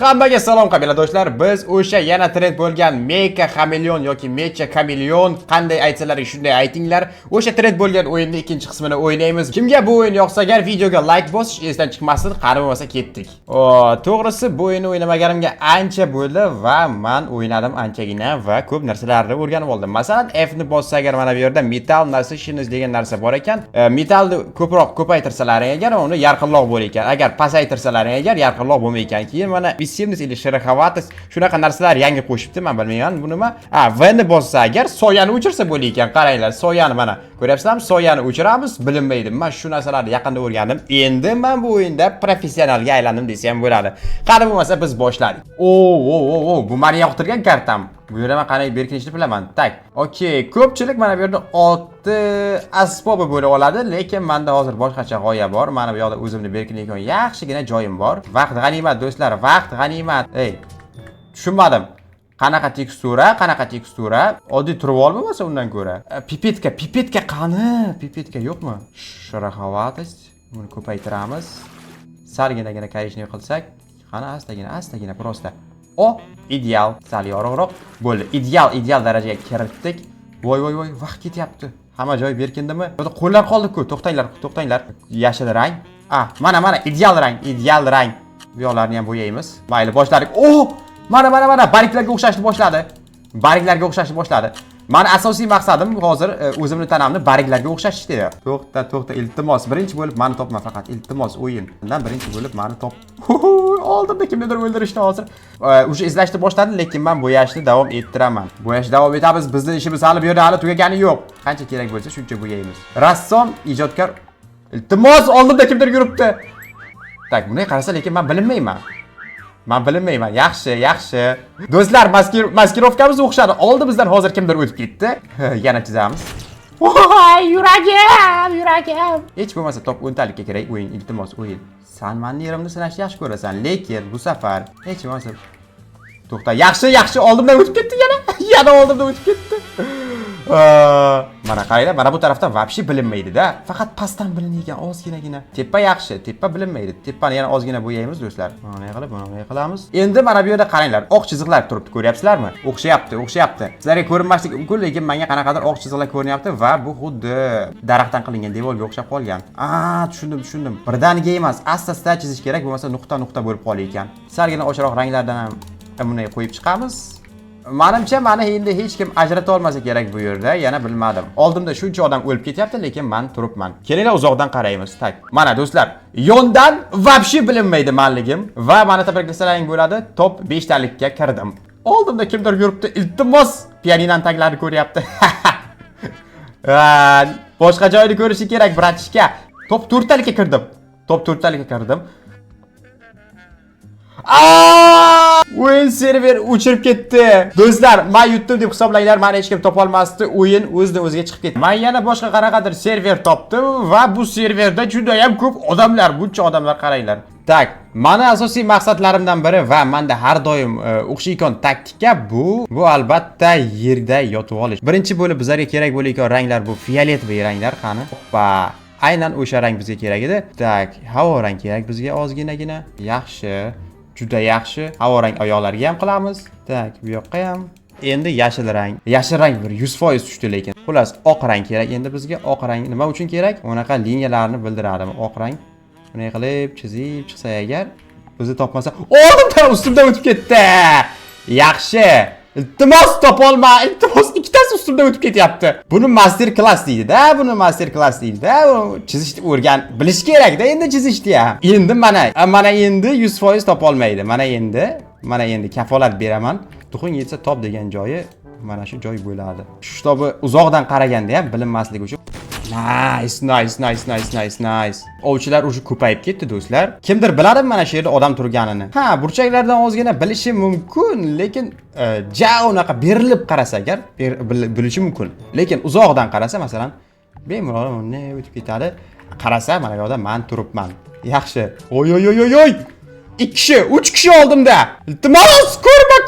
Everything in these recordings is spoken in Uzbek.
Hammaga salom qabila do'stlar. Biz o'sha yana trend bo'lgan Mecha Chameleon yoki Mecha Chameleon qanday aytsalaring shunday aytinglar. O'sha trend bo'lgan o'yinning ikkinchi qismini o'ynaymiz. Kimga bu o'yin yoqsa agar videoga like bosish esdan chiqmasin, qani bo'lmasa ketdik. To'g'risi bu o'yinni o'ynamaganimga ancha bo'ldi va men o'ynadim anchagina va ko'p narsalarni o'rganib oldim. Masalan, F ni bossa agar mana bu yerda metal nasishiniz degan narsa bor ekan, metalni ko'paytirsalaring agar uni yarqinroq bo'lar ekan. Agar pasaytirsalaring agar yarqinroq bo'lmay ekan. Keyin mana vissivность или шероховатость shunaqa narsalar yangi qo'shibdi, men bilmayman bu nima. V ni bossa agar soyani o'chirsa bo'lar ekan. Qaranglar, soyani mana ko'ryapsizlarmi? Soyani o'chiramiz, bilinmaydi. Men shu narsalarni yaqinda o'rgandim. Endi men bu o'yinda professionalga aylandim desam bo'ladi. Qani bo'lmasa biz boshladik. Bu meni yoqtirgan kartam. Bu yerda men qanday berkinishni bilaman. Tak. Okey, ko'pchilik mana bu yerda 6 asbobi bo'la oladi, lekin menda hozir boshqacha g'oya bor. Mana bu yoqda o'zimni berkinayotgan yaxshigina joyim bor. Vaqt g'animat do'stlar, vaqt g'animat. Tushunmadim. Qanaqa tekstura? Oddiy turvol bo'lmasa undan ko'ra. Pipetka qani? Pipetka yo'qmi? Шероховатость. Buni ko'paytiramiz. Salgina korishni qilsak, qani astagina prosta. Ideal, sal yorug'roq bo'ldi. Ideal darajaga kiritdik. Voy, vaqt ketyapti. Hamma joy berkindimi? Yo'qda qo'llar qoldi-ku. To'xtanglar. Yashil rang. Mana ideal rang. Bu yoqlarni ham bo'yaymiz. Mayli, boshladik. Mana bariklarga o'xshashni boshladi. Meni asosiy maqsadim hozir o'zimni tanamni bariklarga o'xshatish edi. To'xta, iltimos. Birinchi bo'lib meni topma faqat. Iltimos o'yin. Undan birinchi bo'lib meni top. Oldimda kimnidir o'ldirishni hozir. O'sha izlashni boshladim, lekin men bo'yashni davom ettiraman. Bo'yashni davom etamiz. Bizning ishimiz hali bu yerda hali tugagani yo'q. Qancha kerak bo'lsa shuncha bo'yaymiz. Rassom, ijodkor. Iltimos, oldimda kimdir yuribdi. Tak, buni qarasa lekin men bilinmayman. Yaxshi. Do'stlar, maskirovkamiz o'xshadi. Oldimizdan hozir kimdir o'tib ketdi. Yana chizamiz. Yuragim. Hech bo'lmasa top 10 talikka kerak o'yin, iltimos o'yin. Sen meni yerimni sinashni yaxshi ko'rasan, lekin bu safar hech bo'lmasa to'xta. Yaxshi, oldimdan o'tib ketdi yana. Yana oldimdan o'tib ketdi. Mana qaranglar, mana bu tarafdan vobshe bilinmaydi-da. Faqat pastdan bilingan ozginagina. Tepa yaxshi, tepa bilinmaydi. Tepani yana ozgina bo'yaymiz do'stlar. Mana qilamiz. Endi mana bu yerda qaranglar, oq chiziqlar turibdi, ko'ryapsizlarmi? O'xshayapti. Sizlarga ko'rinmasligi mumkin, lekin menga qanaqadir oq chiziqlar ko'rinyapti va bu xuddi daraxtdan qilingan devorga o'xshab qolgan. Tushundim. Birdaniga emas, asta chizish kerak, bo'lmasa nuqta bo'lib qolar ekan. Salgina ochroq ranglardan ham bunday qo'yib chiqamiz. Menimcha meni endi hech kim ajrata olmasa kerak bu yerda, yana bilmadim. Oldimda shuncha odam o'lib ketyapti, lekin men turibman. Kelinglar uzoqdan qaraymiz. Tak. Mana do'stlar, yondan vobshe bilinmaydi menligim va meni tabriklasaring bo'ladi. Top 5 talikka kirdim. Oldimda kimdir yuribdi. Iltimos, pianinan taglarini ko'ryapti. Boshqa joyni ko'rishi kerak, bratishka. Top 4 talikka kirdim. O'yin server o'chirib ketdi. Do'stlar, men yutdim deb hisoblanglar, meni hech kim topa olmasdi. O'yin o'ziga chiqib ketdi. Men yana boshqa qanaqadir server topdim va bu serverda juda ham ko'p odamlar, buncha odamlar qaranglar. Tak, meni asosiy maqsadlarimdan biri va menda har doim o'xshaydigan taktika bu albatta yerda yotib olish. Birinchi bo'lib bizlarga kerak bo'lgan ranglar bu fioletoviy ranglar qani. Aynan o'sha rang bizga kerak edi. Tak, havo rang kerak bizga ozginagina. Yaxshi. Juda yaxshi. Havo rang oyoqlarga ham qilamiz. Tak, bu yoqqa ham. Endi yashil rang. Yashil rang 100% tushdi lekin. Xullas, oq rang kerak endi bizga. Oq rang nima uchun kerak? Unaqa liniyalarni bildiradimi oq rang? Bunday qilib chizib chiqsa agar bizni topmasa, ustimdan o'tib ketdi. Yaxshi. Iltimos topolma. Iltimos ikkitasi ustimdan o'tib ketyapti. Buni master class deydi-da, Chizishni bilish kerak-da endi chizishni ham. Endi mana endi 100% topolmaydi. Mana endi kafolat beraman. Tuxung yetsa top degan joyi mana shu joy bo'ladi. Shu tobi uzoqdan qaraganda ham bilinmasligi uchun. Nice. Ovchilar уже ko'payib ketdi do'stlar. Kimdir biladimi mana shu yerda odam turganini? Burchaklardan ozgina bilishi mumkin, lekin unaqa berilib qarasa agar bilishi mumkin. Lekin uzoqdan qarasa, masalan, bemalol uni o'tib ketadi. Qarasa, mana bu yerda men turibman. Yaxshi. Oy. 2 kishi, 3 kishi oldimda. Iltimos, ko'rma.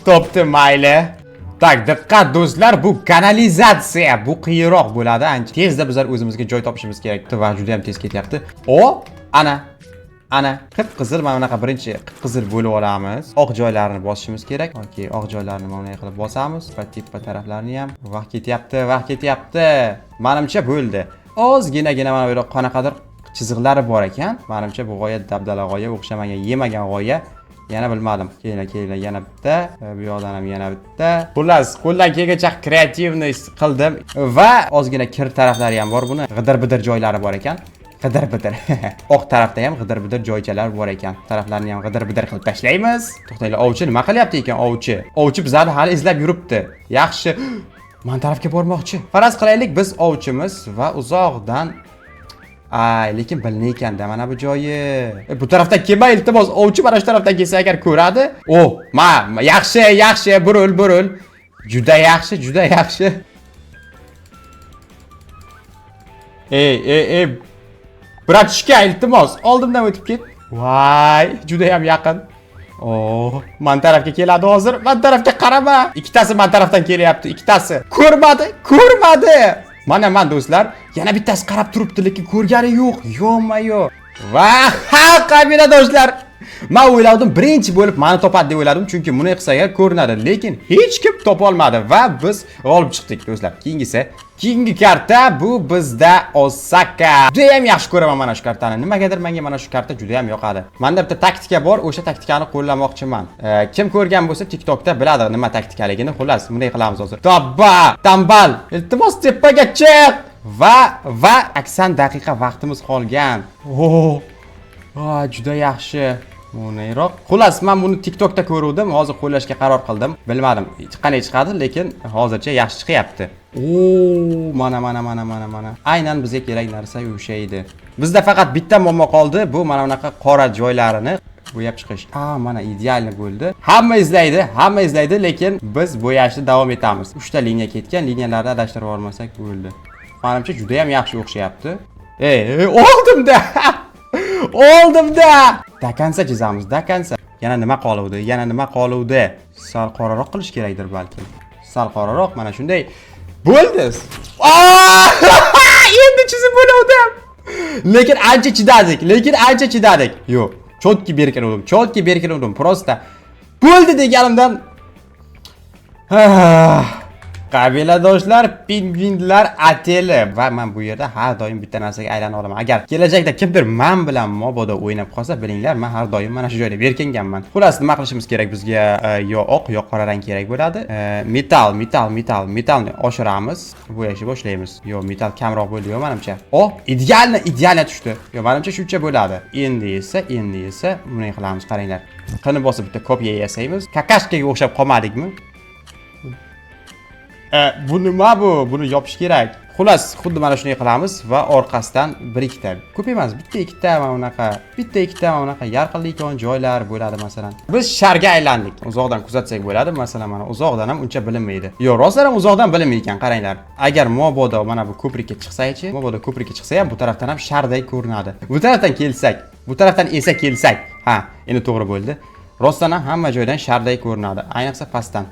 Topdi, mayli. Tak, diqqat do'stlar, bu kanalizatsiya, bu qiyinroq bo'ladi ancha. Tezda bizlar o'zimizga joy topishimiz kerak va juda ham tez ketyapti. Ana Ana qip-qizil mana bunaqa birinchi qip-qizil bo'lib olamiz. Oq joylarini bosishimiz kerak. Okey, oq joylarini mana bunday qilib bosamiz va teppa taraflarini ham. Vaqt ketyapti. Menimcha bo'ldi. Ozginagina mana bu yerda qanaqadir chiziqlari bor ekan. Menimcha bu g'oya dabdala g'oya, o'xshamagan, yemagan g'oya. Yana bilmadim. Keyin yana bitta, bu yoqdan ham yana bitta. Xullas, qo'ldan kelgancha kreativniy qildim va ozgina kir taraflari ham bor buni. G'idir-bidir joylari bor ekan. G'idir-bidir. Oq tarafda ham g'idir-bidir joychalar bor ekan. Taraflarni ham g'idir-bidir qilib tashlaymiz. To'xtanglar, ovchi nima qilyapti ekan ovchi? Ovchi bizlarni hali izlab yuribdi. Yaxshi. Men tarafga bormoqchi. Faraz qilaylik, biz ovchimiz va uzoqdan lekin bilmaykan-da mana bu joyi. Bu tarafdan kelma, iltimos, ovchi mana shu tarafdan kelsa agar ko'radi. Yaxshi, burul. Juda yaxshi. Ey, bratishka, iltimos, oldimdan o'tib ket. Voy, juda ham yaqin. Men tarafga keladi hozir. Men tarafga qarama. Ikkitasi men tarafdan kelyapti, ikkitasi. Ko'rmadi. Mana do'stlar, yana bittasi qarab turibdi, lekin ko'rgani yo'q. Yo'q. Va qabila do'stlar. Men o'yladim, birinchi bo'lib meni topadi deb o'yladim, chunki buni qilsaga ko'rinadi, lekin hech kim topa olmadi va biz g'olib chiqdik do'stlar. Keyingi karta bu bizda Osaka. Juda ham yaxshi ko'raman mana shu kartani. Nimagadir menga mana shu karta juda ham yoqadi. Menda bitta taktika bor, o'sha taktikani qo'llamoqchiman. Kim ko'rgan bo'lsa TikTokda biladi nima taktikaligini. Xullas, bunday qilamiz hozir. Tambal, iltimos tepaga chiq. Va 80 daqiqa vaqtimiz qolgan. Juda yaxshi. Bunayroq. Xullas, men buni TikTokda ko'rdim, hozir qo'llashga qaror qildim. Bilmadim, qanday chiqadi, lekin hozircha yaxshi chiqyapti. Mana. Aynan bizga kerak narsa o'sha edi. Bizda faqat bitta muammo qoldi, bu mana bunaqa qora joylarini bo'yab chiqish. Mana idealni bo'ldi. Hamma izlaydi, lekin biz bo'yashni davom etamiz. 3 ta liniya ketgan, liniyalarni adashtirib olmasak bo'ldi. Menimcha juda ham yaxshi o'xshayapti. Oldimda. Dakansa chizamiz, dakansa. Yana nima qoluvdi? Sal qoraroq qilish kerakdir balki. Sal qoraroq, mana shunday. Bo'ldi. Endi chizib bo'ldim. Lekin ancha chidadik. Yo'q, chotki berkin. Prosta bo'ldi deganimdan. Qabiladoshlar, pingvinlar ateli va men bu yerda har doim bitta narsaga aylana olaman. Agar kelajakda kimdir men bilan mobodo o'ynab qolsa, bilinglar, men har doim mana shu joyda berkinganman. Xullas, nima qilishimiz kerak bizga? Yo oq, yo qora rang kerak bo'ladi. Metallni oshiramiz, bo'yashni boshlaymiz. Yo, metall kamroq bo'ldi, yo menimcha. Idealni tushdi. Yo, menimcha shuncha bo'ladi. Endi esa bunday qilamiz, qaranglar. Qani bosib bitta kopiya yasaymiz. Kakashkaga o'xshab qolmadikmi? Bu nima bu? Buni yopish kerak. Xullas, xuddi mana shunday qilamiz va orqasidan 1-2 ta. Ko'p emas, bitta-ikkita mana bunaqa yarqinlikon joylar bo'ladi masalan. Biz sharga aylandik. Uzoqdan kuzatsak bo'ladi, masalan, mana uzoqdan ham uncha bilinmaydi. Yo'q, rostdan ham uzoqdan bilinmaydi, qaranglar. Agar mobodo mana bu ko'prikka chiqsa ham bu tarafdan ham sharday ko'rinadi. Bu tarafdan esa kelsak. Endi to'g'ri bo'ldi. Rostdan ham hamma joydan sharday ko'rinadi, ayniqsa pastdan.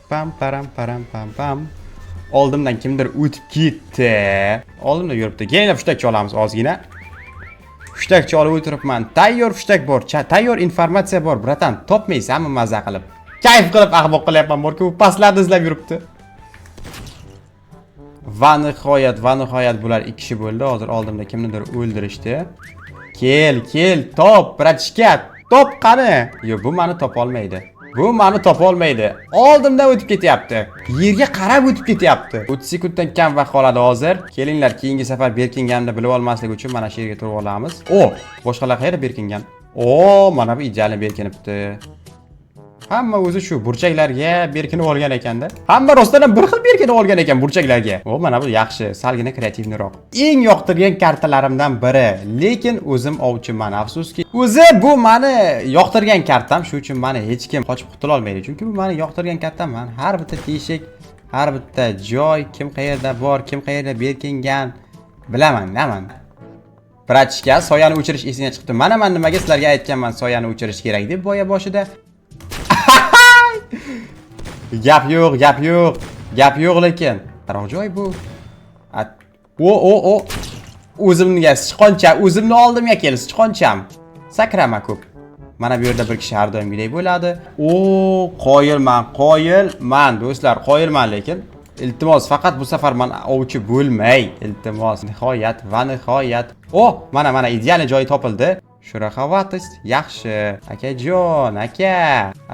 Pam. Oldimdan kimdir o'tib ketdi. Oldimda yuribdi. Kelinglar fushtakcha olamiz ozgina. Fushtakcha olib o'tiribman. Tayyor fushtak bor. Tayyor informatsiya bor, bratan. Topmaysanmi maza qilib? Kayf qilib ahmoq qilyapman, borku u pastlarni izlab yuribdi. Va nihoyat bular 2 kishi bo'ldi. Hozir oldimda kimnidir o'ldirishdi. Kel, top, bratishka. Top qani? Yo'q, bu meni topa olmaydi. Oldimdan o'tib ketyapti. Yerga qarab o'tib ketyapti. 30 sekunddan kam vaqt qoladi hozir. Kelinglar, keyingi safar berkinganimda bilib olmaslik uchun mana shu yerga turib olamiz. Boshqalar qayerda berkingan? Mana bu idealni berkinibdi. Hamma o'zi shu burchaklarga berkinib olgan ekanda. Hamma rostdan ham bir xil berkinib olgan ekan burchaklarga. Mana bu yaxshi, salgina kreativniroq. Eng yoqtirgan kartalarimdan biri, lekin o'zim ovchiman, afsuski. O'zi bu meni yoqtirgan kartam, shuning uchun meni hech kim qochib qutula olmaydi. Chunki bu meni yoqtirgan kartam. Men har bitta teshik, har bitta joy, kim qayerda bor, kim qayerda berkingan bilaman. Bratishka, soyani o'chirish esiga chiqdi. Mana men nimaga sizlarga aytganman, soyani o'chirish kerak deb boshida. Gap yo'q lekin. Taroq joy bu. O'zimga sichqoncha, o'zimni oldimga kel, sichqoncham. Sakrama ko'p. Mana bu yerda bir kishi har doimgidek bo'ladi. O, qoyilman do'stlar, qoyilman lekin. Iltimos, faqat bu safar men ovchi bo'lmay. Iltimos, nihoyat va nihoyat. Mana ideal joyi topildi. Shuraxavatost, yaxshi.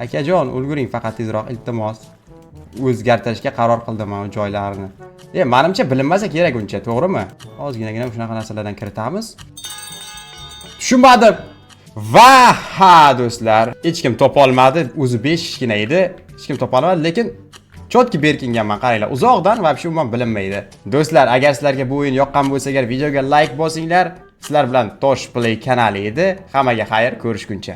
Akajon, ulguring faqat tezroq, iltimos. O'zgartirishga qaror qildim men joylarni. Menimcha bilinmasa kerak uncha, to'g'rimi? Ozginagina shunaqa narsalardan kiritamiz. Tushunmadim. Va do'stlar, hech kim topa olmadi. O'zi 5 kichkina edi. Hech kim topa olmadi, lekin chotki berkinganman, qaranglar. Uzoqdan va umuman bilinmaydi. Do'stlar, agar sizlarga bu o'yin yoqqan bo'lsa, videoga like bosinglar. Sizlar bilan Tosh Play kanali edi. Hammaga xayr, ko'rishguncha.